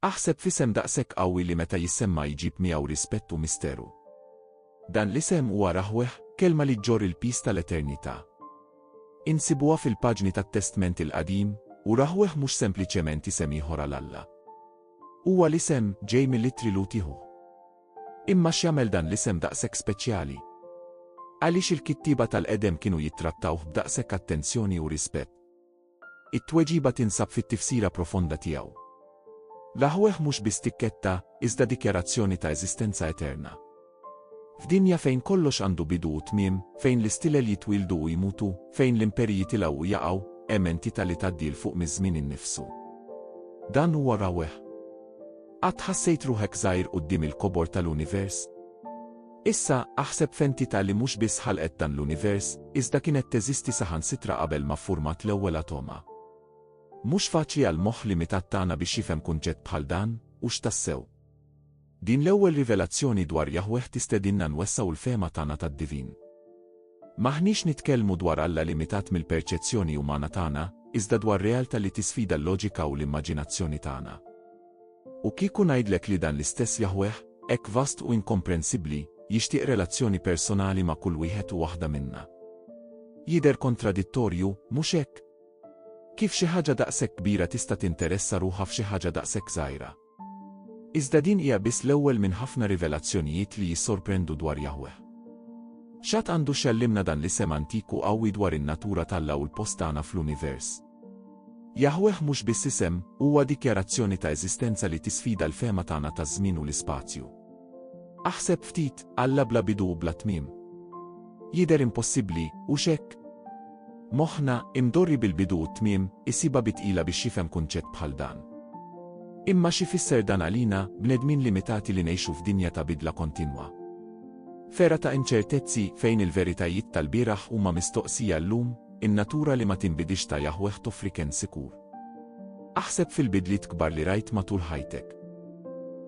أحسب فيسم دaqsek qawwi li meta jissemma jġib miegħu rispett u misteru. Dan l-isem huwa Rahweh, kelma li ġġorr il-pis tal-eternità. Insibuha fil-paġni tat-Testament il-Qadim u Rahweh mhux sempliċement isem ieħor għal Alla. Huwa l-isem ġej mill-ittri Lutiħu. Imma x'jagħmel dan l-isem daqshekk speċjali? Għaliex il-kittiba tal-qedem kienu jittrattawh b'daqshekk attenzjoni u rispett? It-tweġiba tinsab fit-tifsira profonda tiegħu. Rahweh mhux biss tikketta, iżda dikjarazzjoni ta' eżistenza eterna. F'dinja fejn kollox għandu bidu u tmiem, fejn l-istilel jitwildu u jmutu, fejn l-imperji jitilgħu u jaqgħu, hemm entità li tgħaddi l fuq miż-żmien innifsu. Dan huwa Rahweh. Qatt ħassejt ruħek żgħir quddiem il-kobor tal-univers? Issa aħseb f'entità li mhux biss ħalqet dan l-univers, iżda kienet teżisti saħansitra qabel ma ffurmat l-ewwel atoma. Mhux faċli għal moħħ limitat tagħna biex jifhem kunċett bħal dan, u x'tassew. Din l-ewwel rivelazzjoni dwar Jahweh tistedinna nwessaw l-fehma tagħna tad-divin. Maħniex nitkellmu dwar Alla limitat mill-perċezzjoni umana tagħna, iżda dwar realtà li tisfida l-loġika u l-immaġinazzjoni tagħna. U kieku ngħidlek li dan l-istess Jahweh, hekk vast u inkomprensibbli, jixtieq relazzjoni personali ma' kull wieħed u waħda minna. Jidher kontradittorju, mhux hekk? Kif xi ħaġa daqshekk kbira tista' tinteressa ruħha f'xi ħaġa daqshekk żgħira? Iżda din hija biss l-ewwel minn ħafna rivelazzjonijiet li jissorprendu dwar Jahweh. X'għad għandu xellimna dan l-isem antiku qawwi dwar in-natura tal-Alla u l-post tagħna fl-univers. Jahweh mhux biss isem, huwa dikjarazzjoni ta' eżistenza li tisfida l-fehma tagħna taż-żmien u l-ispazju. Aħseb ftit, Alla bla bidu u bla tmiem. Jidher impossibbli, u x'hekk? Moħħna, imdorri bil-bidu u tmiem, isiba bitqila biex jifhem kunċett bħal dan. Imma xi fisser dan għalina, bnedmin limitati li ngħixu f'dinja ta' bidla kontinwa. Fera ta' inċertezzi fejn il-veritajiet tal-bieraħ huma mistoqsija llum, in-natura li ma tinbidix ta' Jahweh toffri kien sikur. Aħseb fil-bidliet kbar li rajt matul ħajtek.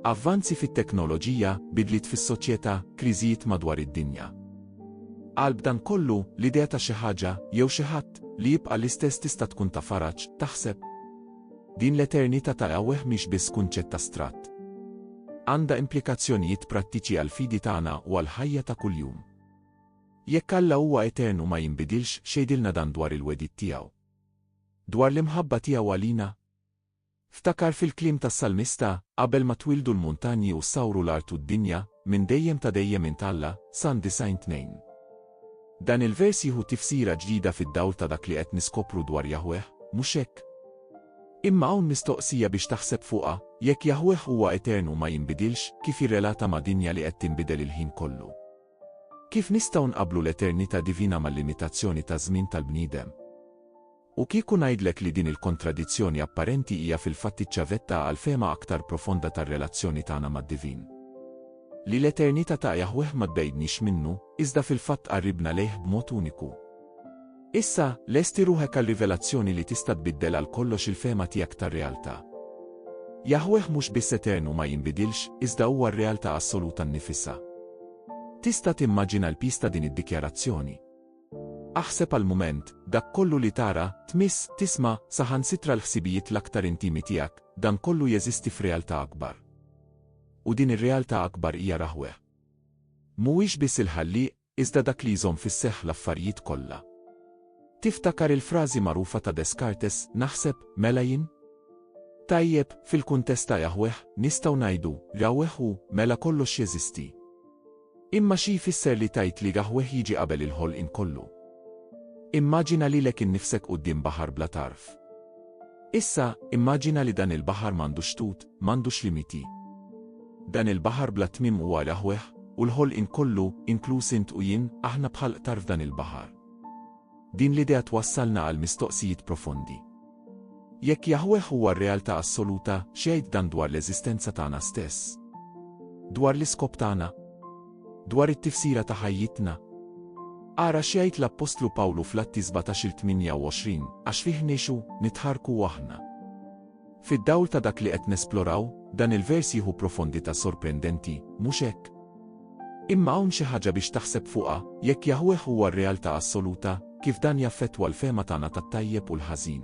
Avvanzi fit-teknoloġija, bidliet fis-soċjetà, kriżijiet madwar id-dinja. Qalb dan kollu, l-idea ta' xi ħaġa jew xi ħadd li jibqa' l-istess tista' tkun ta' faraġ, taħseb. Din l-eternità ta' Jahweh mhix biss kunċett astratt. Għandha implikazzjonijiet prattiċi għal fidi tagħna u għal ħajja ta' kuljum. Jekk Alla huwa eternu ma jinbidilx, xejdilna dan dwar il-wedid tiegħu. Dwar l-imħabba tiegħu għalina. Ftakar fil-kliem tas-Salmista, qabel ma twildu l-muntanji u sawru l-art u d-dinja, minn dejjem ta' dejjem intalla, San 92. Dan il-vers jieħu tifsira ġdida fid-dawl ta' dak li qed niskopru dwar Jahweh, mhux hekk. Imma hawn mistoqsija biex taħseb fuqha, jekk Jahweh huwa eternu ma jinbidilx, kif jirrelata ma' dinja li qed tinbidel il-ħin kollu. Kif nistgħu nqabblu l-eternità divina mal-limitazzjoni ta' żmien tal-bniedem? U kieku ngħidlek li din il-kontradizzjoni apparenti hija fil-fatt iċċavetta għal fehma aktar profonda tar-relazzjoni tagħna mad-divin. Li l-eternità ta' Jahweh ma tbejdniex minnu, iżda fil-fatt qarribna lejh b'mod uniku. Issa, lesti ruħek għal rivelazzjoni li tista' tbiddel għal kollox il-fehma tiegħek tar-realtà. Jahweh mhux biss eternu ma jinbidilx, iżda huwa r-realtà assoluta nnifisha. Tista' timmaġina l-pis ta' din id-dikjarazzjoni. Aħseb għal mument, dak kollu li tara, tmiss, tisma', saħansitra l-ħsibijiet l-aktar intimi tiegħek, dan kollu jeżisti f'realtà akbar. U din ir-realtà akbar hija Rahweh. Mhuwiex biss il-ħalliq, iżda dak li jżomm fis-seħħ l-affarijiet kollha. Tiftakar il-frażi magħrufa ta' Descartes, naħseb, mela jien? Tajjeb, fil-kuntest ta' Jahweh, nistgħu ngħidu, Jahweh hu, mela kollox jeżisti. Imma xi jfisser li tajt li Jahweh jiġi qabel il-ħolqien kollu? Immaġina lilek innifsek quddiem baħar bla tarf. Issa, immaġina li dan il-baħar m'għandux tut, m'għandux limiti. Dan il-baħar bla tmiem huwa Jahweh, u l-ħolqien kollu, inkluż int u jien, aħna bħal tarf dan il-baħar. Din l-idea twassalna għal mistoqsijiet profondi. Jekk Jahweh huwa r-realtà assoluta, x'jgħid dan dwar l-eżistenza tagħna stess? Dwar l-iskop tagħna? Dwar it-tifsira ta' ħajjitna? Ara x'jgħid l-Apostlu Pawlu fl-Atti 17:28, għax fih ngħixu, nitħarku aħna. Fid-dawl ta' dak li qed nesploraw, dan il-vers jieħu profondità sorprendenti, mhux hekk? Imma hawn xi ħaġa biex taħseb fuqha, jekk Jahweh huwa r-realtà assoluta, kif dan jaffettwa l-fehma tagħna tat-tajjeb u l-ħażin.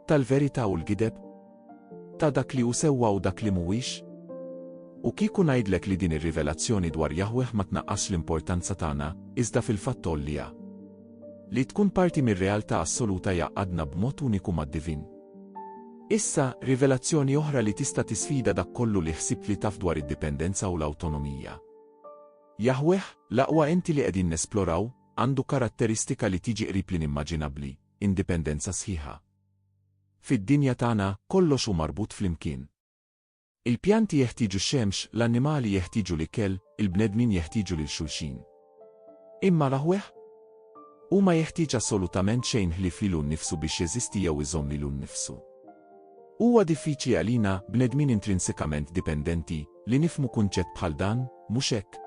Tal-verità u l-gideb? ta' dak li hu sewwa u dak li mhuwiex? U kieku ngħidlek li din ir-rivelazzjoni dwar Jahweh ma tnaqqasx l-importanza tagħna, iżda fil-fatt tollija. Li tkun parti mir-realtà assoluta jaqadna b'mod uniku mad-divin. Issa, rivelazzjoni oħra li tista' tisfida dak kollu li ħsibt li taf dwar id-dipendenza u l-awtonomija. Jahweh, l-aqwa enti li qegħdin nesploraw, għandu karatteristika li tiġi qrib l-inimmaġinabbli, indipendenza sħiħa. Fid-dinja tagħna kollox hu marbut flimkien. Il-pjanti jeħtieġu x-xemx, l-annimali jeħtieġu l-ikel, il-bnedmin jeħtieġu lil xulxin. Imma Jahweh? Huma jeħtieġ assolutament xejn ħlief lilu nnifsu biex jeżisti jew iżomm lilu nnifsu. Huwa diffiċli għalina bnedmin intrinsikament dipendenti li nifmu kunċett bħal dan, mhux hekk.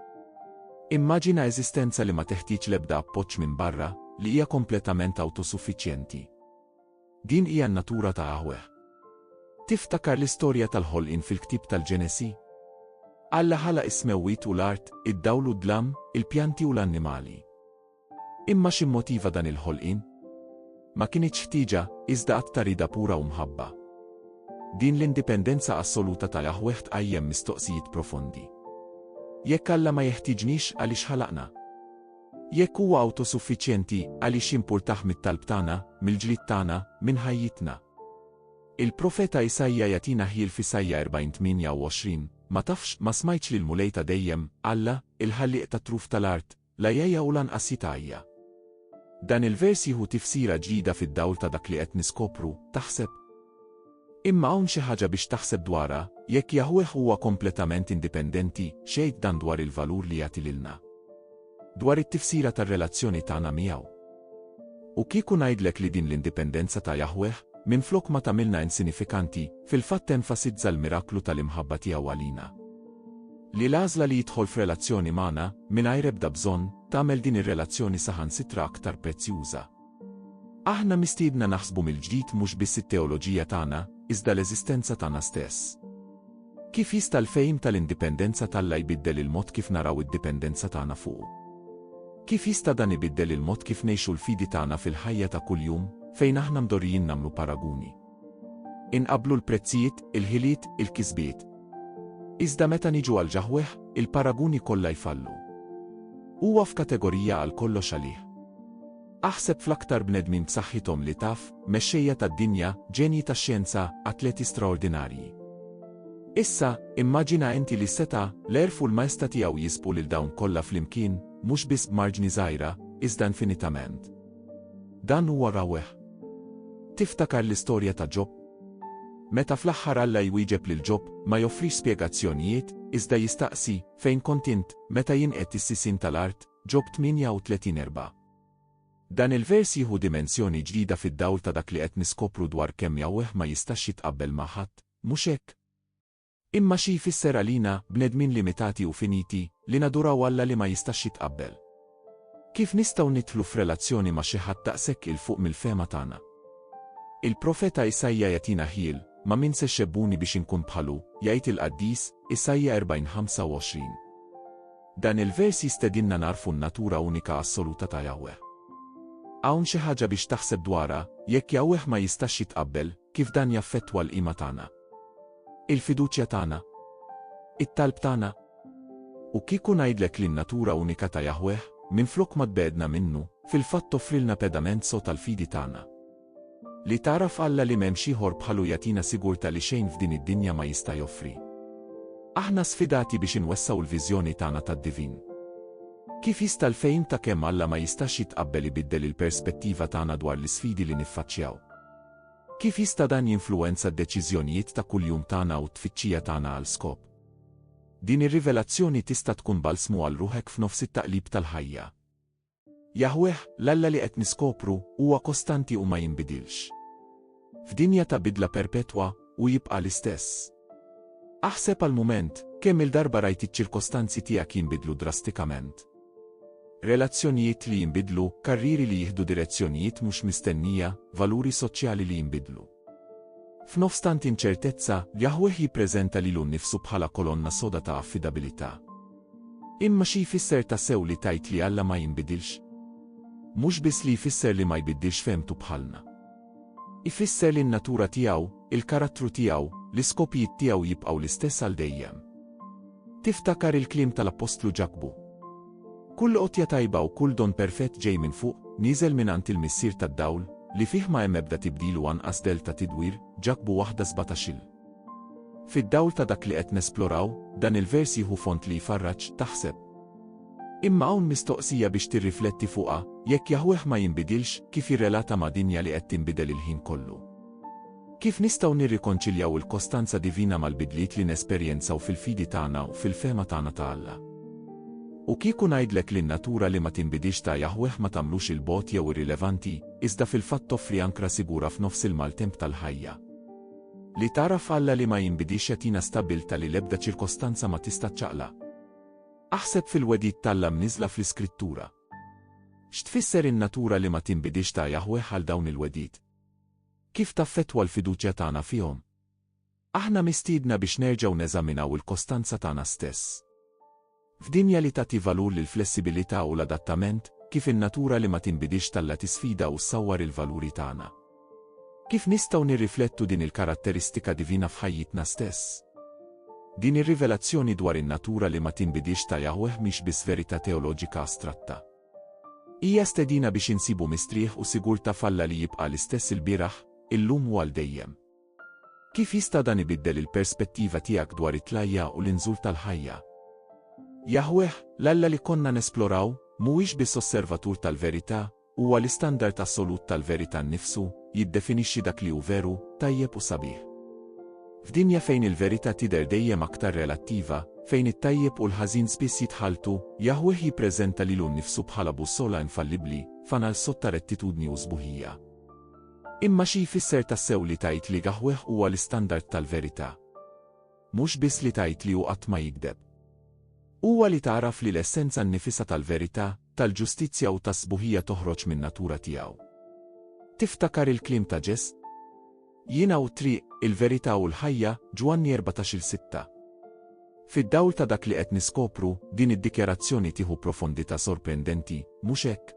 Immaġina eżistenza li ma teħtieġ l-ebda appoġġ minn barra, li hija kompletament autosuffiċjenti. Din hija n-natura ta' Jahweh. Tiftakar l-istorja tal-ħolqien fil-ktieb tal-Ġenesi? Alla ħala is-semmewwiet u l-art, id-dawl u d-dlam, il-pjanti u l-annimali. Imma x'immotiva dan il-ħolqien? Ma kienx ħtieġa, iżda qatt ta' rida pura u mħabba. Din l-indipendenza assoluta ta' Jahweh tqajjem mistoqsijiet profondi. Jekk Alla ma jeħtieġnix għaliex ħalaqna? Jekk huwa autosuffiċjenti għaliex jimpurtah mit-talb tagħna, mill-ġlied tagħna, minn ħajjitna? Il-profeta Isajja jagħtina ħiel f'Isajja 40:28, ma tafx ma smajtx lil mulejta dejjem, Alla, il-ħalliq tat-truf tal-art, la jgħajja u lanqas jitgħajja. Dan il-vers jieħu tifsira ġdida fid-dawl ta' dak li qed niskopru, taħseb? Imma hawn xi ħaġa biex taħseb dwarha, jekk Jahweh huwa kompletament indipendenti, xejn dan dwar il-valur li jagħti lilna. Dwar it-tifsira tar-relazzjoni tagħna miegħu. U kieku ngħidlek li din l-indipendenza ta' Jahweh, minflok ma tagħmilna insinifikanti, fil-fatt enfasizza l-miraklu tal-imħabba tiegħu għalina. Li l-għażla li jidħol f'relazzjoni magħna, mingħajr ebda bżonn, tagħmel din ir-relazzjoni saħansitra aktar prezzjuża. Aħna mistiedna naħsbu mill-ġdid mhux biss it-teoloġija tagħna, iżda l-eżistenza tagħna stess. Kif jista' l-fejm tal-indipendenza tagħna jbiddel il-mod kif naraw id-dipendenza tagħna fuq? Kif jista' dan ibiddel il-mod kif ngħixu l-fidi tagħna fil-ħajja ta' kuljum, fejn aħna mdorrijin nagħmlu paraguni? Inqablu l-prezzijiet, il-ħiliet, il-kisbiet. Iżda meta niġu għal Jahweh, il-paraguni kollha jfallu. Huwa f'kategorija għal kollox għalih. Aħseb fl-aktar bnedmin b'saħħithom li taf, mexxejja tad-dinja, ġenji tax-xjenza, atleti straordinarji. Issa, immaġina inti li seta l-erf u l-majsta tiegħu jisbu lil dawn kollha flimkien, mhux biss b'marġni żgħira, iżda infinitament. Dan huwa Jahweh. Tiftakar l-istorja ta' Ġob? Meta fl-aħħar Alla jwieġeb lil Ġob, ma joffrix spjegazzjonijiet, iżda jistaqsi fejn kont int meta jinqed is-sisin tal-art, Ġob 38:4. Dan il-vers jieħu dimensjoni ġdida fid-dawl ta' dak li qed niskopru dwar kemm Jahweh ma jistax jitqabbel ma' ħadd, mhux hekk? Imma xi jfisser għalina bnedmin limitati u finiti li naduraw Alla li ma jistax jitqabbel. Kif nistgħu nidħlu f'relazzjoni ma' xi ħadd daqshekk il fuq mill-fehma tagħna? Il-profeta Isajja jagħtina ħiel, ma min se xebbuni biex inkun bħalu, jgħid il-Qaddis, Isajja 40:25. Dan il-vers jistedinna narfu n-natura unika assoluta ta' Jahweh. Hawn xi ħaġa biex taħseb dwarha, jekk Jahweh ma jistax jitqabbel, kif dan jaffettwa l-qima tagħna? Il-fiduċja tagħna? It-talb tagħna? U kieku ngħidlek li n-natura unika ta' Jahweh, minflok ma tbedna minnu, fil-fatt toffrilna pedament so tal-fidi tagħna. Li taraf Alla li m'hemm xi ieħor bħalu jagħtina sigurtà li xejn f'din id-dinja ma jista' joffri. Aħna sfidati biex inwessaw il-viżjoni tagħna tad-divin. Kif jista' l-fejm ta' kemm Alla ma jistax jitqabbel ibiddel il-perspettiva tagħna dwar l-isfidi li niffaċċjaw? Kif jista' dan jinfluwenza d-deċiżjonijiet ta' kuljum tagħna u t-tfittxija tagħna għal skop? Din ir-rivelazzjoni tista' tkun balsmu għal ruħek f'nofs it-taqlib tal-ħajja. Jahweh, l-Alla li qed niskopru, huwa kostanti u ma jinbidilx. F'dinja ta' bidla perpetwa u jibqa' l-istess. Aħseb għal-mument, kemm il-darba rajt iċ-ċirkostanzi tiegħek jinbidlu drastikament. Relazzjonijiet li jinbidlu, karriri li jieħdu direzzjonijiet mhux mistennija, valuri soċjali li jinbidlu. F'nofs tant inċertezza, Jahweh jippreżenta lilu nnifsu bħala kolonna soda ta' affidabilità. Imma xi jfisser ta' sew li tajt li Alla ma jinbidilx? Mhux biss li jfisser li ma jbiddilx femtu bħalna. Ifisser li n-natura tiegħu, il-karattru tiegħu, l-iskopijiet tiegħu jibqgħu l-istess għal dejjem. Tiftakar il-kliem tal-Apostlu Ġakbu. Kull qotja tajba u kull don perfett ġej minn fuq, nieżel mingħand il-missier tad-dawl, li fih ma hemm ebda tibdil u anqas delta tidwir, Ġakbu 1:17. Fid-dawl ta' dak li qed nesploraw, dan il-vers jieħu font li jfarraġ taħseb. Imma hawn mistoqsija biex tirrifletti fuqha, jekk Jaħweh ma jinbidilx, kif jirrelata ma' dinja li qed tinbidel il-ħin kollu. Kif nistgħu nirrikonċiljaw il-kostanza divina mal-bidliet li nesperjenzaw fil-fidi tagħna u fil-fehma tagħna ta' Alla? U kieku ngħidlek li n-natura li ma tinbidilx ta' Jaħweh ma tagħmlux il-bot jew irrilevanti, iżda fil-fatt toffri ankra sigura f'nofs il-maltemp tal-ħajja. Li taraf Alla li ma jinbidilx jagħtina stabilta li l-ebda ċirkostanza ma tista' ċaqlaq. Aħseb fil-wedid tal-Alla mniżla fl-Iskrittura. X'tfisser in-natura li ma tinbidilx ta' Jaħweh għal dawn il-wedid? Kif taffettwa l-fiduċja tagħna fihom? Aħna mistiedna biex nerġgħu neżaminaw il-kostanza tagħna stess. F'dinja li tagħti valur lil flessibilità u l-adattament, kif in-natura li ma tinbidilx Alla tisfida u ssawwar il-valuri tagħna. Kif nistgħu nirriflettu din il-karatteristika divina f'ħajjitna stess? Din ir-rivelazzjoni dwar in-natura li ma tinbidilx ta' Jaħweh mhix biss verità teoloġika astratta. Hija stedina biex insibu mistrieħ u sigurtà f'Alla li jibqa' l-istess il-bieraħ, illum u għal dejjem. Kif jista' dan ibiddel il-perspettiva tiegħek dwar it-tlajja u l-inżul tal-ħajja? Jaħweh, l-Alla li konna nesploraw, mhuwiex biss osservatur tal-verità, huwa l-istandard assolut tal-verità nnifsu, jiddefinixxi dak li hu veru, tajjeb u sabiħ. F'dinja fejn il-verità tidher dejjem aktar relattiva, fejn it-tajjeb u l-ħażin spiss jitħaltu, Jaħweh jippreżenta lilu nnifsu bħala bussola infallibbli, fanal sotta rettitudni u sbuħija. Imma xi jfisser tassew li tajt li Jaħweh huwa l-istandard tal-verità? Mhux biss li tajt li hu qatt ma jikdeb. Huwa li taraf li l-essenza nnifisa tal-verità, tal-ġustizzja u tas-sbuħija toħroġ min-natura tiegħu. Tiftakar il-kliem ta' Ġess? Jiena u triq, il-verità u l-ħajja, Ġwanni 14:6. Fid-dawl ta' dak li qed niskopru, din id-dikjarazzjoni tieħu profondità sorprendenti, mhux hekk?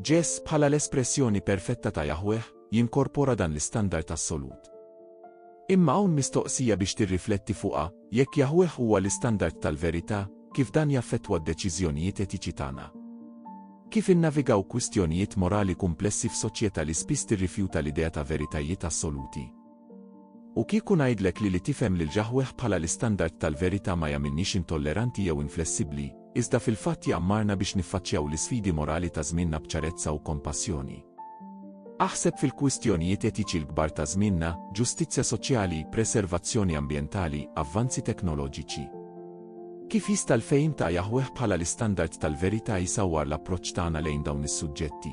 Ġess bħala l-espressjoni perfetta ta' Jaħweh, jinkorpora dan l-istandard assolut. Imma hawn mistoqsija biex tirrifletti fuqha, jekk Jaħweh huwa l-istandard tal-verità, kif dan jaffettwa d-deċiżjonijiet etiċi tagħna. Kif innavigaw kwistjonijiet morali komplessi f'soċjetà li spiss tirrifjuta l-idea ta' veritajiet assoluti. U kieku ngħidlek li tifhem lil Jaħweh bħala l-istandard tal-verità ma jagħmilniex intolleranti jew inflessibbli, iżda fil-fatt jagħmmarna biex niffaċċjaw l-isfidi morali ta' żmienna b'ċarezza u kompassjoni. Aħseb fil-kwistjonijiet etiċi l-kbar ta' żmienna, ġustizzja soċjali, preservazzjoni ambjentali, avvanzi teknoloġiċi. Kif jista' l-fejm ta' Jaħweh bħala l-istandard tal-verità jsawwar l-approċċ tagħna lejn dawn is-suġġetti?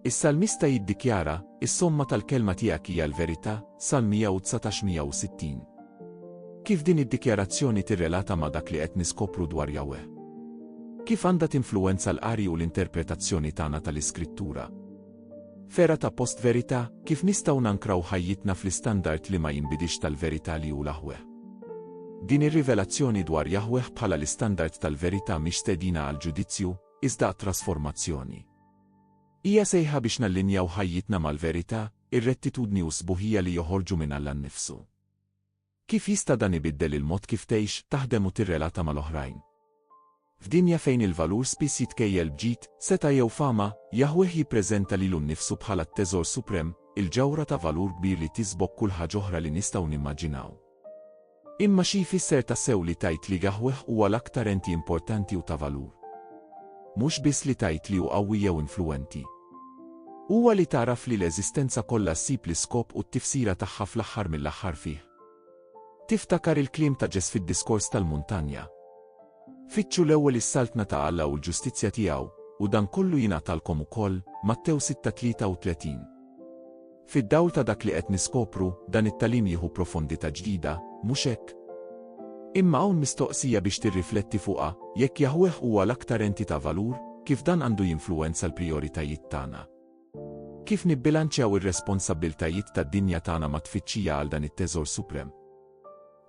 Is-Salmista jiddikjara, is-somma tal-kelma tiegħek hija l-verità, Salm 119:160. Kif din id-dikjarazzjoni tirrelata ma' dak li qed niskopru dwar Jaħweh? Kif għandha tinfluwenza l-qari u l-interpretazzjoni tagħna tal-Iskrittura? Fera ta' post-verità, kif nistgħu nankraw ħajjitna fl-istandard li ma jinbidix tal-verità li hu Jaħweh? Din ir-rivelazzjoni dwar Jaħweh bħala l-istandard tal-verità mhix stedina għal ġudizzju, iżda trasformazzjoni. Hija sejħa biex nallinjaw ħajjitna mal-verità, ir-rettitudni u sbuħija li joħorġu minn Alla nnifsu. Kif jista' dan ibiddel il-mod kif tgħix, taħdem u tirrelata mal-oħrajn? F'dinja fejn il-valur spiss jitkejjel bġid, seta' jew fama, Jaħweh jippreżenta lilu nnifsu bħala t-teżor suprem, il-ġewra ta' valur kbir li tisbok kull ħaġa oħra li nistgħu nimmaġinaw. Imma xi jfisser tassew li tajt li Jaħweh huwa l-aktar enti importanti u ta' valur? Mhux biss li tajt li hu qawwi jew influwenti. Huwa li taraf li l-eżistenza kollha ssib l-iskop u t-tifsira tagħha fl-aħħar mill-aħħar fih. Tiftakar il-kliem ta' Ġess fid-diskors tal-muntanja. Fittxu l-ewwel is-saltna ta' Alla u l-ġustizzja tiegħu, u dan kollu jingħatalkom ukoll, Mattew 6:33. Fid-dawl ta' dak li qed niskopru, dan it-tagħlim jieħu profondità ġdida, mhux hekk? Imma hawn mistoqsija biex tirrifletti fuqha, jekk Jaħweh huwa l-aktar enti ta' valur, kif dan għandu jinfluwenza l-prijoritajiet tagħna? Kif nibbilanċjaw ir-responsabbiltajiet tad-dinja tagħna ma' tfittxija għal dan it-teżor suprem?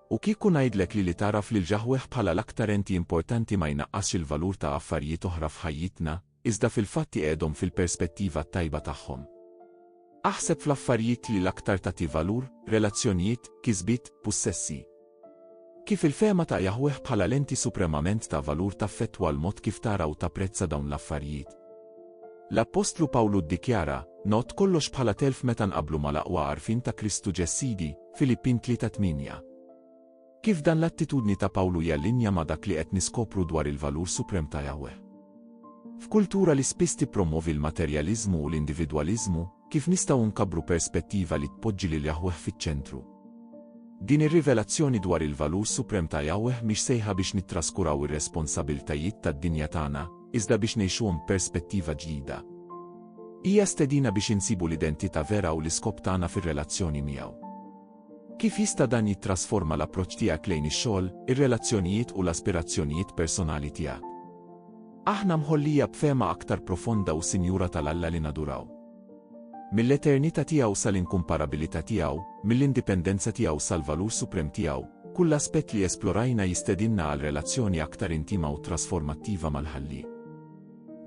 U kieku ngħidlek li taraf lil Jaħweh bħala l-aktar enti importanti ma jnaqqasx il-valur ta' affarijiet oħra f'ħajjitna, iżda fil-fatti qiegħdhom fil-perspettiva tajba tagħhom. Aħseb fl-affarijiet li l-aktar tagħti valur, relazzjonijiet, kisbiet, possessi. Kif il-fema ta' Jahweh bħala lenti supremament ta' valur taffettwa l-mod kif tara u tapprezza dawn l-affarijiet. L-Apostlu Pawlu ddikjara, not kollox bħala telf meta nqablu mal-aqwa għarfien ta' Kristu Ġessidi, Filippin 3:8. Kif dan l-attitudni ta' Pawlu jallinja ma' dak li qed niskopru dwar il-valur suprem ta' Jahweh. F'kultura li spiss tippromovi l-materjaliżmu u l-individwaliżmu, kif nistgħu nkabru perspettiva li tpoġġi lil Jahweh fiċ-ċentru. Din ir-rivelazzjoni dwar il-valur suprem ta' Jahweh mhix sejħa biex nittraskuraw ir-responsabiltajiet tad-dinja tagħna, iżda biex ngħixuhom perspettiva ġdida. Hija stedina biex insibu l-identità vera u l-iskop tagħna fir-relazzjoni miegħu. Kif jista' dan jittrasforma l-approċċ tiegħek lejn ix-xogħol, ir-relazzjonijiet u l-aspirazzjonijiet personali tiegħek? Aħna mħollija b'fema aktar profonda u sinjura tal-Alla li naduraw. Mill-eternità tiegħu sal-inkumparabilità tiegħu, mill-indipendenza tiegħu sal-valur suprem tiegħu, kull aspett li esplorajna jistedinna għal relazzjoni aktar intima u trasformattiva mal-Ħalli.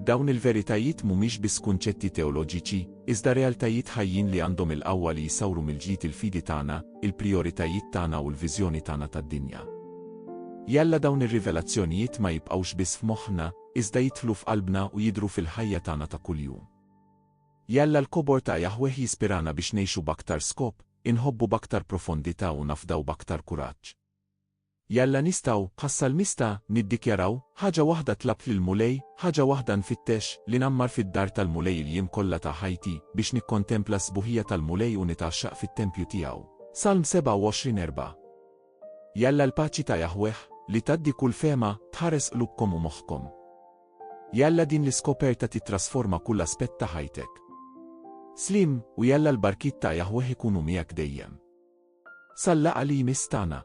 Dawn il-veritajiet mhumiex biss kunċetti teoloġiċi, iżda realtajiet ħajjin li għandhom il-qawwa li jsawru mill-ġid il-fidi tagħna, il-prijoritajiet tagħna u l-viżjoni tagħna tad-dinja. Jalla dawn ir-rivelazzjonijiet ma jibqgħux biss f'moħħna, iżda jidħlu f'qalbna u jidhru fil-ħajja tagħna ta' kuljum. Jalla l-kobor ta' Jahweh jispirana biex ngħixu b'aktar skop, inħobbu b'aktar profondità u nafdaw b'aktar kuraġġ. Jalla nistgħu, bħas-salmista, niddikjaraw, ħaġa waħda tlabt lill-mulej, ħaġa waħda nfittex li nammar fid-dar tal-mulej l-jiem kollha ta' ħajti biex nikkontempla s-sbuħija tal-mulej u nitaxxaq fit-tempju tiegħu. Salm 27:4. Jalla l-paċi ta' Jahweh, li taddi kull fema, tħares qlubkom u moħħkom. Jalla din l-iskoperta titrasforma kull aspett ta' ħajtek. Slim, u jalla l-barkit ta' Jahweh ikunu miegħek dejjem. Salla għali mistana.